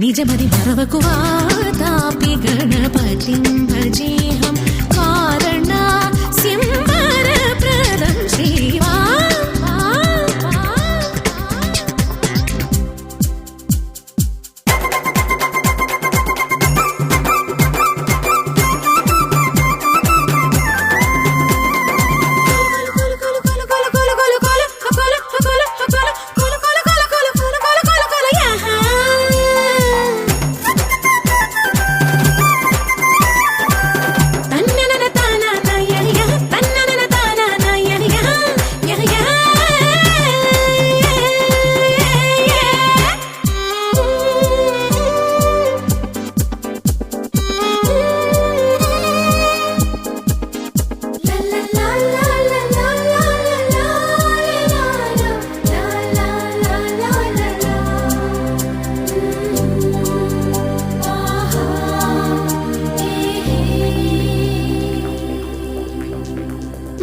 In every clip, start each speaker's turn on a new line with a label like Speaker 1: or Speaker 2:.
Speaker 1: నిజమది మరవకువా తాపి గణపతిం భజేహం కారణ సింహర ప్రదం శివా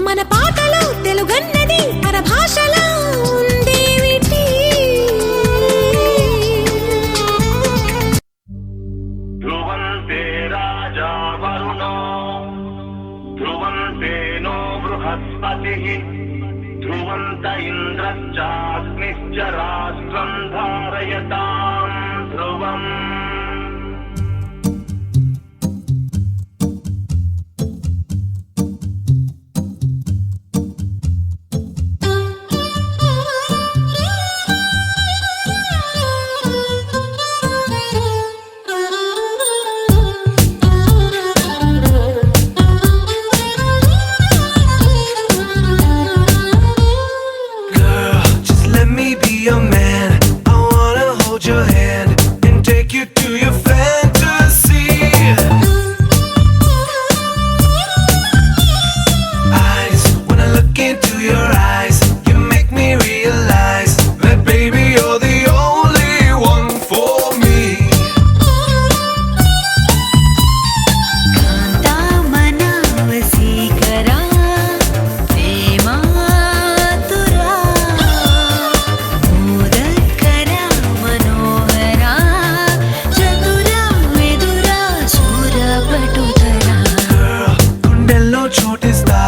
Speaker 1: మన పాటలో తెలుగన్నది పరభాషలో ఉండేవిటి
Speaker 2: ధ్రువంతే రాజా వరుణో ధ్రువంతే నో బృహస్పతిః ధ్రువంత ఇంద్రశ్చాగ్నిశ్చ రాష్ట్రం ధారయతాం ధ్రువం.
Speaker 3: Your man, I wanna hold your hand and take you to your fantasy. Eyes, when I look into your eyes, you make me realize that baby you're the only one for me. చోటిస్తా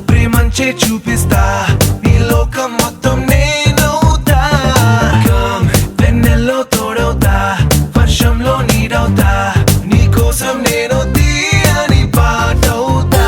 Speaker 3: ప్రేమంచే చూపిస్తా నీ లోకం మొత్తం నేనవుతా. వెన్నెల్లో తోడవుతా వర్షంలో నీడవుతా నీ కోసం నేను తీయని పాటవుతా.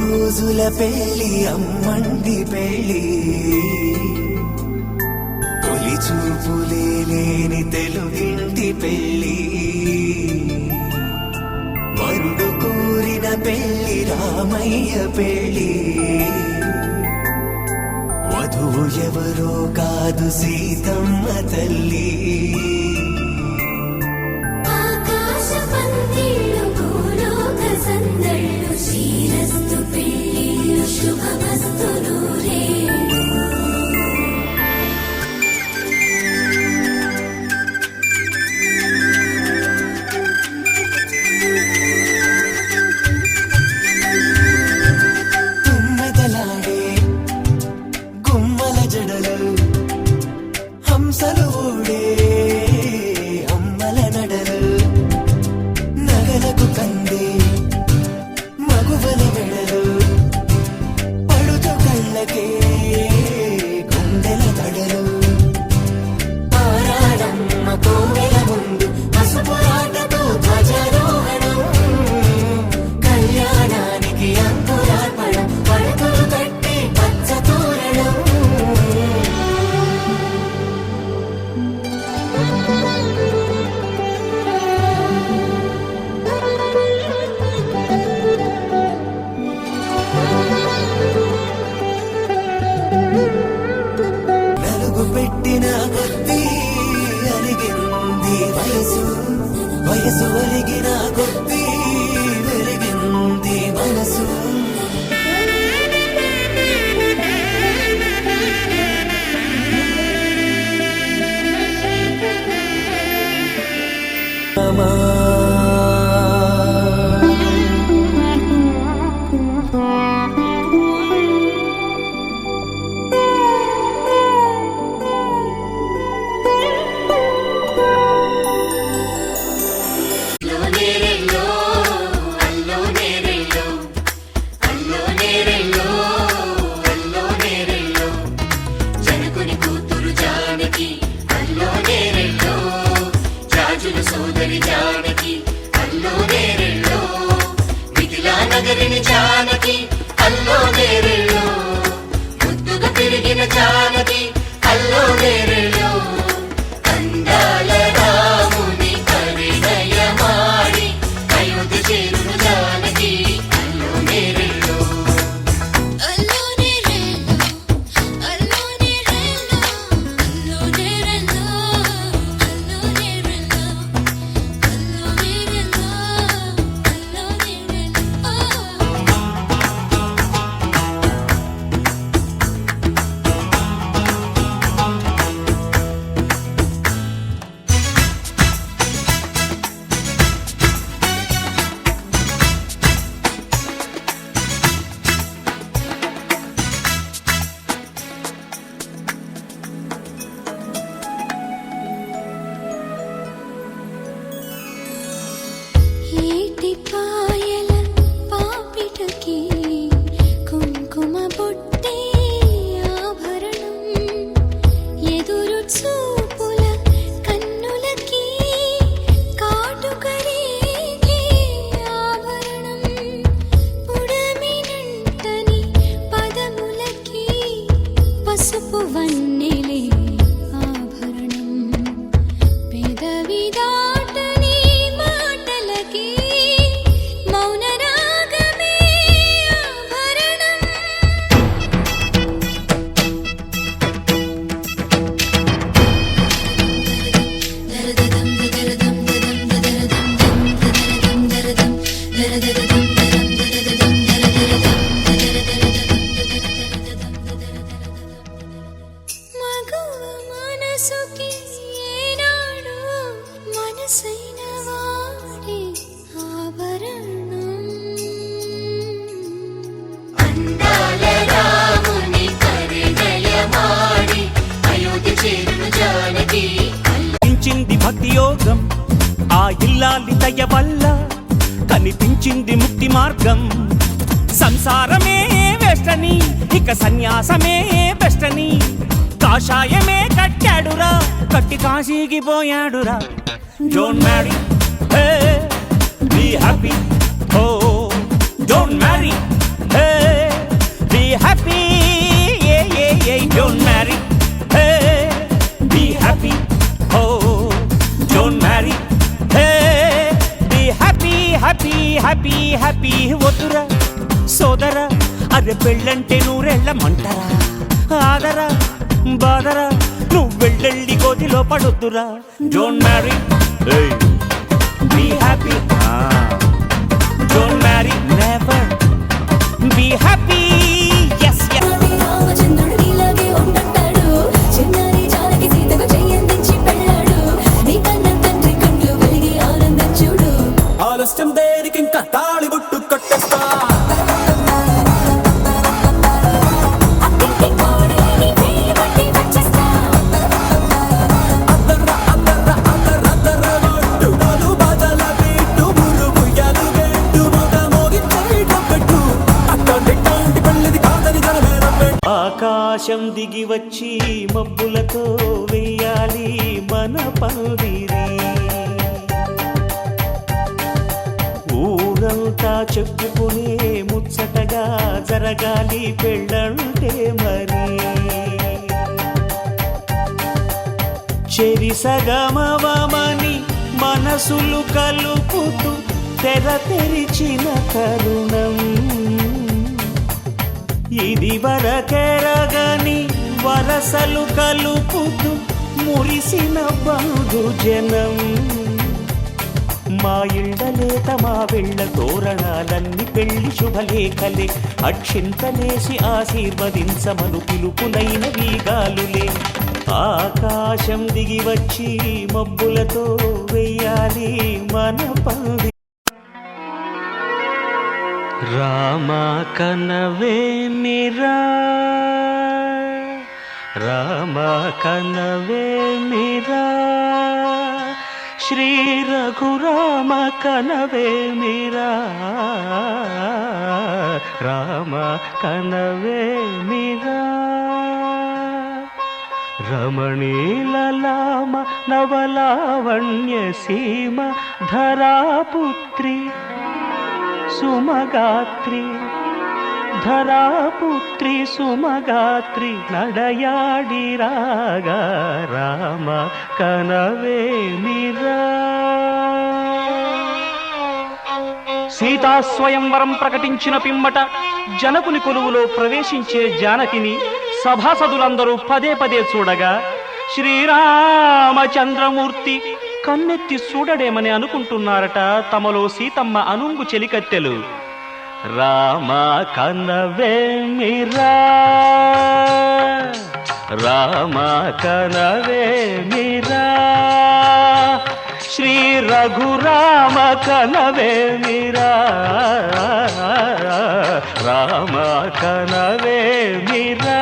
Speaker 4: రోజుల పెళ్లి అమ్మంది పెళ్లి తొలి చూపులే లేని తెలుగింటి పెళ్లి వరుడు కోరిన పెళ్లి రామయ్య పెళ్లి వధువు ఎవరో కాదు సీతమ్మ తల్లి.
Speaker 5: ఆకాశ పందిళ్ళు భూలోక సందళ్ళు శ్రీర
Speaker 4: వయసు ఒరిగిన కొద్దీ వెలిగింది మనసు
Speaker 5: సోదరి జానకి అల్లో నేరెళ్ళో మిథిలా నగరిని జానకి అల్లో నేరెళ్ళో ముద్దుగా తిరిగిన జానకి అల్లో నేరెళ్ళో అందాల రాముని పరిణయమాడి అయోధ్య చేరును జానకి అల్లో నేరెళ్ళో
Speaker 1: అల్లో నేరెళ్ళో అల్లో నేరెళ్ళో అల్లో నేరెళ్ళో అల్లో నేరెళ్ళో అల్లో నేరెళ్ళో అల్లో నేరెళ్ళో ఏటిపాయల పాపిటకి కుంకుమ బొట్టే ఆభరణం ఎదురు చూపుల కన్నులకి కాటుకరేగే ఆభరణం పుడమినంటని పదములకి పసుపు వన్నెలే ఆభరణం పెదవి దాటని మాటలకి మౌన రాగమే ఆభరణం దరదదం దరదం దదం దరదం దరదం దరదం దరదం దరదం మగువ మనసుకి ఏనాడు మనసైన వాడి ఆభరణం
Speaker 5: అందాల రాముని పరిణయమాడి అయోధ్య చేరును జానకి
Speaker 6: కనిపించింది భక్తి యోగం ఆ ఇల్లాలి దయ వల్ల కనిపించింది ముక్తి మార్గం సంసారమే వెస్టని ఇక సన్యాసమే బెస్టని కాషాయమే కట్టాడురా కట్టి కాశీకి పోయాడురా don't marry hey be happy oh don't marry hey be happy ఏ ఏ ఏ don't marry hey be happy oh don't marry hey be happy happy happy happy వద్దురా సోదరా అరే పెళ్ళంటే నూరెళ్ళమంటారా ఆదరా బాదరా నువ్వు వెళ్ళెళ్ళి గోతిలో పడొద్దురా don't marry be happy don't marry never be happy yes yes
Speaker 1: Ramachandrudu నీలాగే ఉండంటాడు చిన్నారి జానకి సీతకు చెయ్యందించి పెళ్ళాడు నీ కన్న తండ్రి కండ్లు వెలిగి ఆనందం చూడు
Speaker 4: ఆలస్యం దేనికి ఇంకా తాళి బుట్టు కట్టేస్తా
Speaker 1: అత్తింటి కోడలిని వేలు పట్టి వచ్చేస్తా
Speaker 6: ఆకాశం దిగి వచ్చి మబ్బులతో వెయ్యాలి మన పందిరి ఊరంతా చెప్పుకునే ముచ్చటగా జరగాలి పెళ్ళంటే మరి చెరి సగమవమని మనసులు కలుపుతూ తెర తెరిచిన తరుణం ఇది వరకెరగని వరసలు కలుపుతూ మురిసిన బంధుజనం మా ఇళ్ళలేత మా వెళ్ళ తోరణాలన్ని పెళ్లి శుభలేఖలే అక్షింతలేసి ఆశీర్వదించమను పిలుపులైన వీగాలులే ఆకాశం దిగి వచ్చి మబ్బులతో వెయ్యాలి మన పంది రామ కనవేమిరా రామ కనవేమిరా శ్రీ రఘురామ కనవేమిరా రామ కనవేమిరా రమణీలలామ నవలావణ్య సీమ ధరాపుత్రి సుమగాత్రి ధరాపుత్రి సుమగాత్రి నడయాడి రాగా రామ కనవేమిరా సీతాస్వయంవరం ప్రకటించిన పిమ్మట జనకుని కొలువులో ప్రవేశించే జానకిని సభాసదులందరూ పదే పదే చూడగా శ్రీరామచంద్రమూర్తి కన్నెత్తి చూడడేమని అనుకుంటున్నారట తమలో సీతమ్మ అనుంగు చెలికత్తెలు రామ కనవేమిరా రామ కనవేమిరా శ్రీ రఘురామ కనవేమిరా రామ కనవేమిరా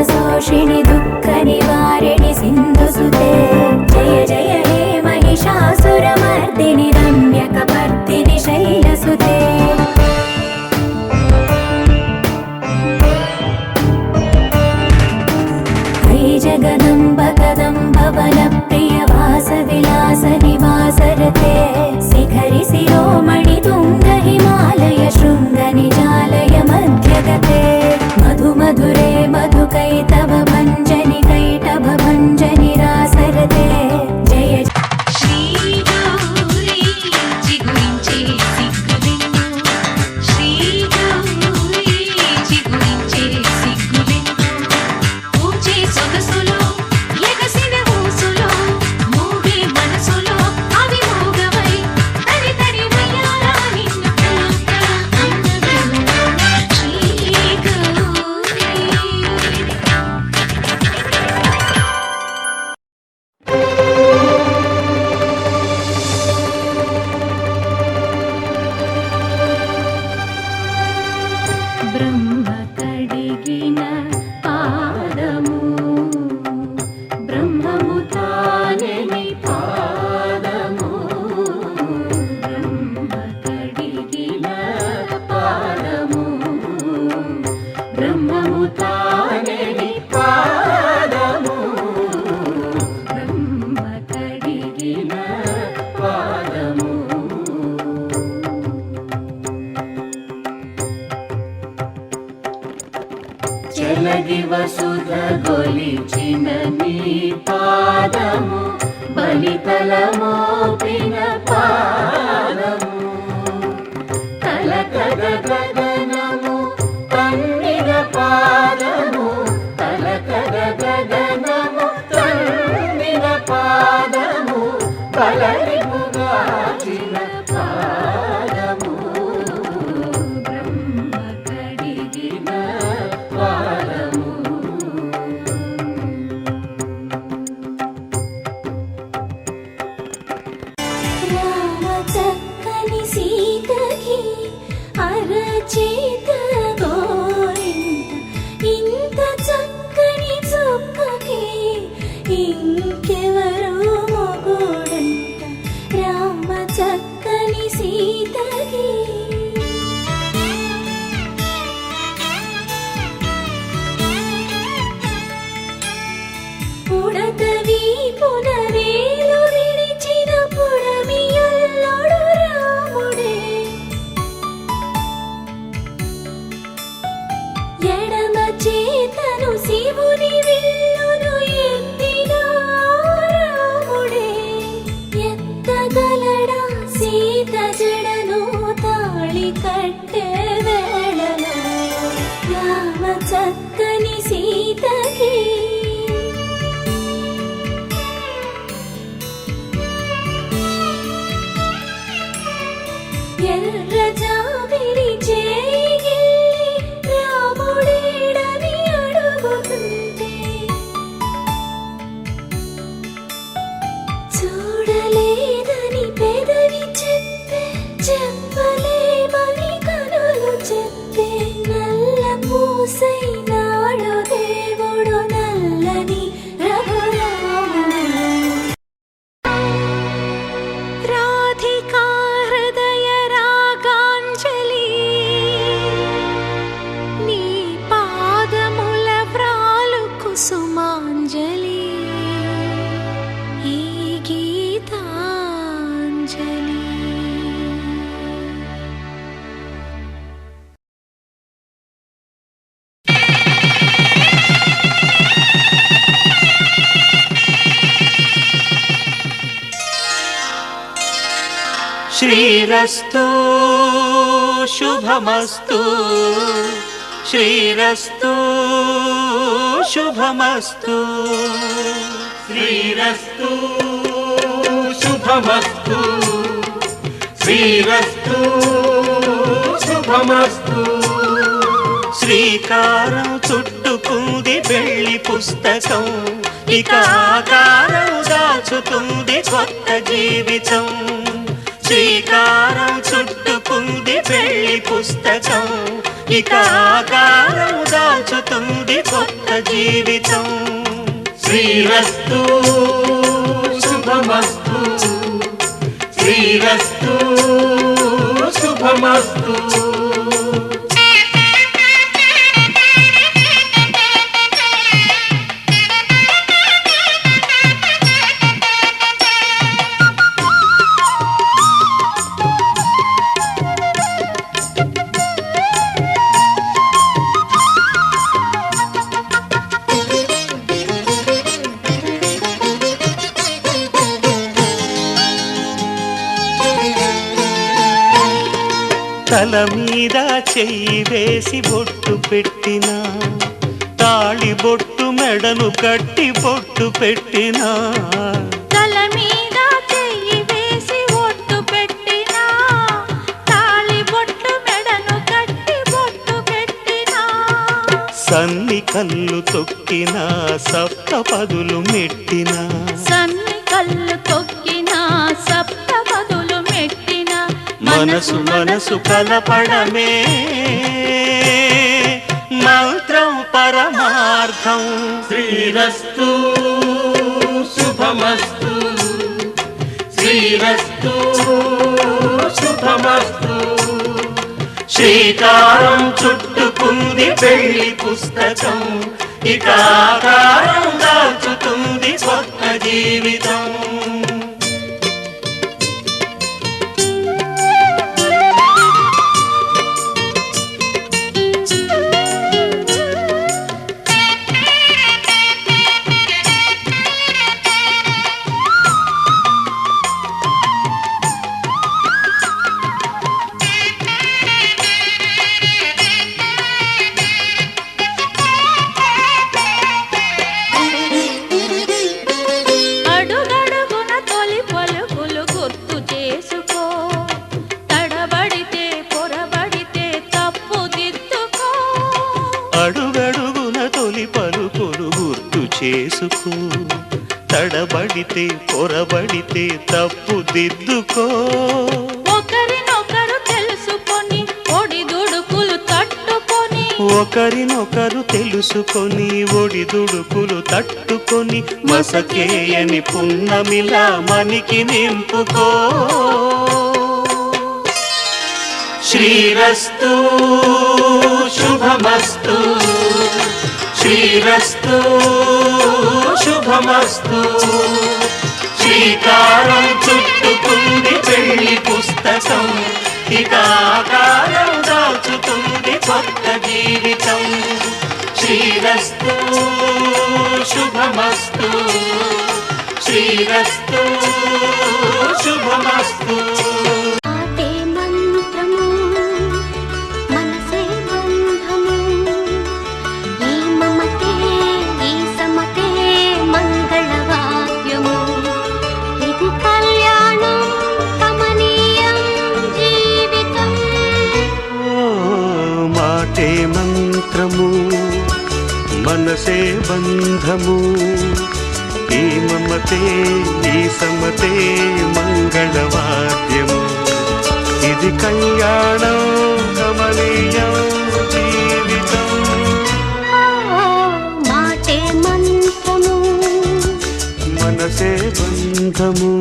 Speaker 1: शोषिणि दुःख निवारिणि सिन्धुसुते जय जय हे महिषासुरमर्दिनि रम्यकपर्दिनि शैलसुते हे जगदम्ब कदम्ब वनप्रिय वासविलास निवासरते शिखरि शिरोमणि तुङ्ग हिमालय शृङ्ग निजालय मध्यगते मधु मधुरे मधुकैतव भञ्जनि कैटभ भञ्जनि रासरते जय
Speaker 7: శ్రీగౌరీ చిగురించే సిగ్గులెన్నో శ్రీగౌరీ చిగురించే సిగ్గులెన్నో ఊచే సొగసులో ఎగసిన ఊసులో మూగే మనసులో అవి మోగవై తరి తరి వయ్యారా నిన్ను
Speaker 1: బ్రహ్మ కడిగిన పాదము బ్రహ్మము తానెని పాదము బ్రహ్మ కడిగిన పాదము బ్రహ్మము తానెని పాదము బ్రహ్మ కడిగిన పాదము చలగి వసుధ గొలిచిన నీ పాదము
Speaker 5: కలితల మోపిన పాదము తలకగ గగనము తన్నిన పాదము తలకగ గగనము తన్నిన పాదము బలరిపుగాచిన పాదము బ్రహ్మ కడిగిన పాదము
Speaker 1: రామ చక్కని సీతకి అరచేత గోరింట ఇంత చక్కని చుక్కకి ఇంకెవరో మొగుడంట రామ చక్కని సీతకి ఉడతవి పునరేలు విడిచిన పుడమియల్లుడు రాముడే ఎడమ చేతను శివుని విల్లును ఎత్తిన రాముడే ఎత్తగలడా సీత జడను తాళి కట్టే వేళలో రామ చక్కని సీతకి ఎర్ర జాబిలి చేయి రాముడేడని అడుగుతుంటే చూడలేదని పెదవి చెప్పే చెప్పలేమని కనులు చెప్పే నల్ల పూసై నాడు దేవుడు నల్లని రఘురాముడు
Speaker 7: రాధికా హృదయ రాగాంజలి నీ పాదముల వ్రాలు కుసుమాంజలి ఈ గీతాంజలి
Speaker 6: శ్రీరస్తు శుభమస్తు శ్రీరస్తు శుభమస్తు
Speaker 2: శ్రీరస్తు శుభమస్తు శ్రీరస్తు శుభమస్తు
Speaker 6: శ్రీకారం చుట్టుకుంది పెళ్లి పుస్తకం ఇక ఆకారం దాచుతుంది కొత్త జీవితం శ్రీకారం చుట్టుకుంది పెళ్లి పుస్తకం ఇక ఆకారం దాచుతుంది కొత్త జీవితం
Speaker 2: శ్రీరస్తు శుభమస్తు శ్రీరస్తు శుభమస్తు
Speaker 6: తల మీద చెయ్యి వేసి బొట్టు పెట్టినా తాళి బొట్టు మెడను కట్టి బొట్టు పెట్టినా
Speaker 7: తల మీద చెయ్యి వేసి ఒట్టు పెట్టినా తాళి బొట్టు మెడను కట్టి బొట్టు పెట్టినా
Speaker 6: సన్ని కళ్ళు తొక్కినా సప్త పదులు మెట్టినా
Speaker 7: సన్ని కళ్ళు తొక్కినా సప్త పదులు మెట్టినా
Speaker 6: మనసు మనసు కలపడమే మంత్రం పరమార్థం
Speaker 2: శ్రీరస్తు శుభమస్తు శ్రీరస్తు శుభమస్తు
Speaker 6: శ్రీకారం చుట్టుకుంది పెళ్లి పుస్తకం ఇక ఆకారం దాచుతుంది కొత్త జీవితం
Speaker 8: చేసుకో, తడబడితే పొరబడితే తప్పు దిద్దుకో.
Speaker 7: ఒకరినొకరు తెలుసుకొని ఒడిదుడుకులు తట్టుకొని,
Speaker 8: ఒకరినొకరు తెలుసుకొని ఒడిదుడుకులు తట్టుకొని, మసకేయని పున్నమిలా మనికి నింపుకో.
Speaker 2: శ్రీరస్తు శుభమస్తు, శ్రీరస్తు శుభమస్తు. శ్రీకారం చుట్టుకుంది పెళ్లి పుస్తకం, ఇక ఆకారం దాచుతుంది కొత్త జీవితం. శ్రీరస్తు శుభమస్తు, శ్రీరస్తు శుభమస్తు.
Speaker 1: ఆటే మంత్రము మనసే బంధము, ఈ మమతే ఈ సమతే మంగళవాద్యము. ఇది కళ్యాణం కమనీయం జీవితం.
Speaker 8: మాటే మంత్రము మనసే బంధము, ఈ మమతే ఈ సమతే మంగళవాద్యము. ఇది కళ్యాణం కమనీయం జీవితం.
Speaker 1: మాటే మంత్రము
Speaker 8: మనసే బంధము.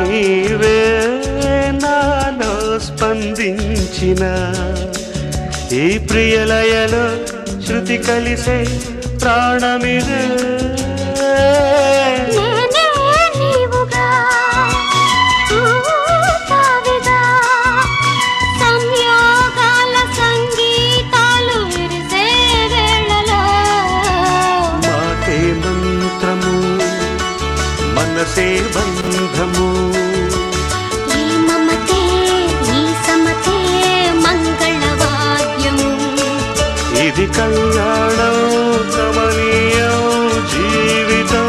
Speaker 8: నీవే నాలో స్పందించిన ఈ ప్రియలయలో శృతి కలిసే ప్రాణమిదే.
Speaker 1: నేనే నీవుగా ఊతావిగా, సంయోగాల సంగీతాలు విరిసే వేళలో.
Speaker 8: మాటే మంత్రము మనసే బంధము,
Speaker 1: ఈ మమతే ఈ సమతే మంగళవాద్యము.
Speaker 8: ఇది కళ్యాణం కమనీయం జీవితం.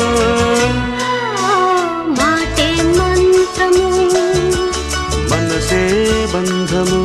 Speaker 1: మాటే మంత్రము
Speaker 8: మనసే బంధము.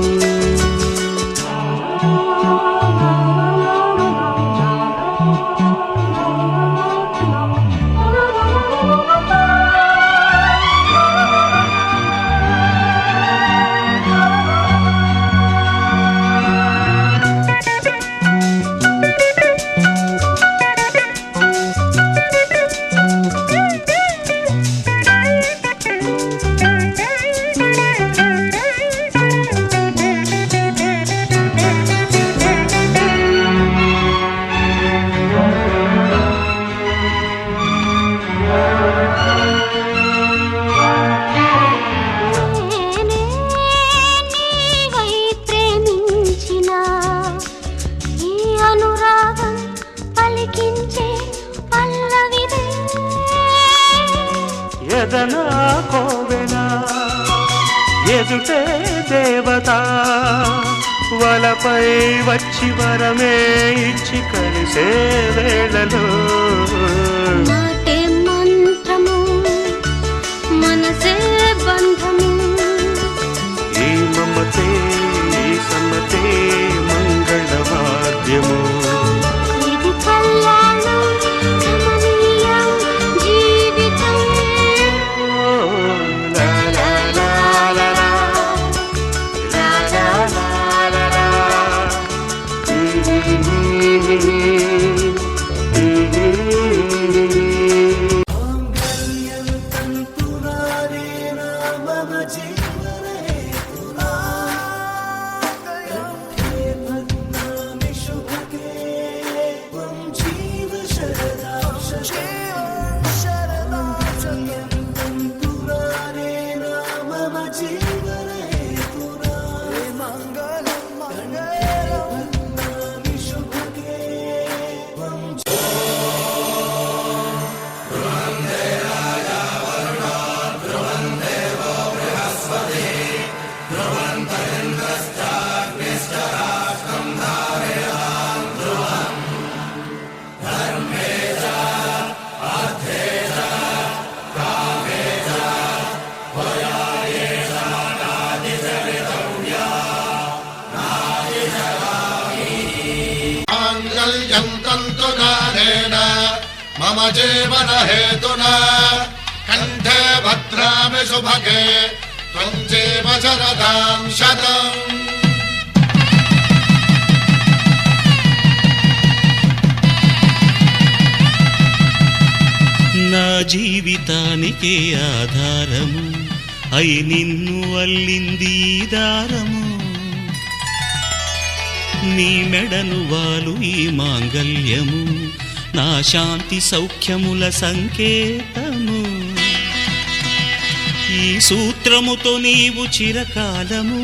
Speaker 1: నేనే నీవై ప్రేమించిన ఈ అనురాగం పలికించే పల్లవిదే.
Speaker 8: ఎదనా కోవెల ఎదుటే దేవత, వలపై వచ్చి వరమే ఇచ్చి కలిసే వేళలో.
Speaker 1: మాటే మంత్రము మనసే బంధము,
Speaker 8: ఈ మమతే ఈ సమతే మంగళవాద్యము.
Speaker 1: ఇది కళ్యాణం కమనీయం జీవితం.
Speaker 8: లా లా లా లా లా, లా లా లా లా లా. तन्तु दानेन मम जीवन हेतुना कंठे भद्रामि शुभगे त्वं जीव शरदां शतम्
Speaker 2: నా జీవితానికే ఆధారము అయి నిన్ను అల్లింది ఈ దారము నీ మెడను వాలు ఈ మాంగల్యము నా శాంతి సౌఖ్యముల సంకేతము ఈ సూత్రముతో నీవు చిరకాలము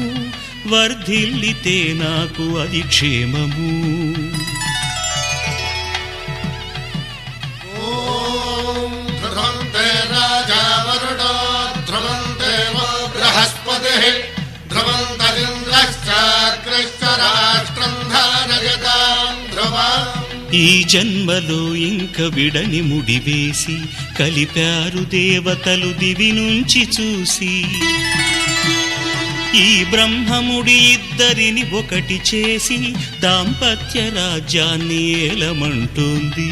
Speaker 2: వర్ధిల్లితే నాకు అది క్షేమము ఈ జన్మలో ఇంక విడని ముడివేసి కలిపారు దేవతలు దివి నుంచి చూసి ఈ బ్రహ్మముడి ఇద్దరిని ఒకటి చేసి దాంపత్య రాజ్యాన్ని ఏలమంటుంది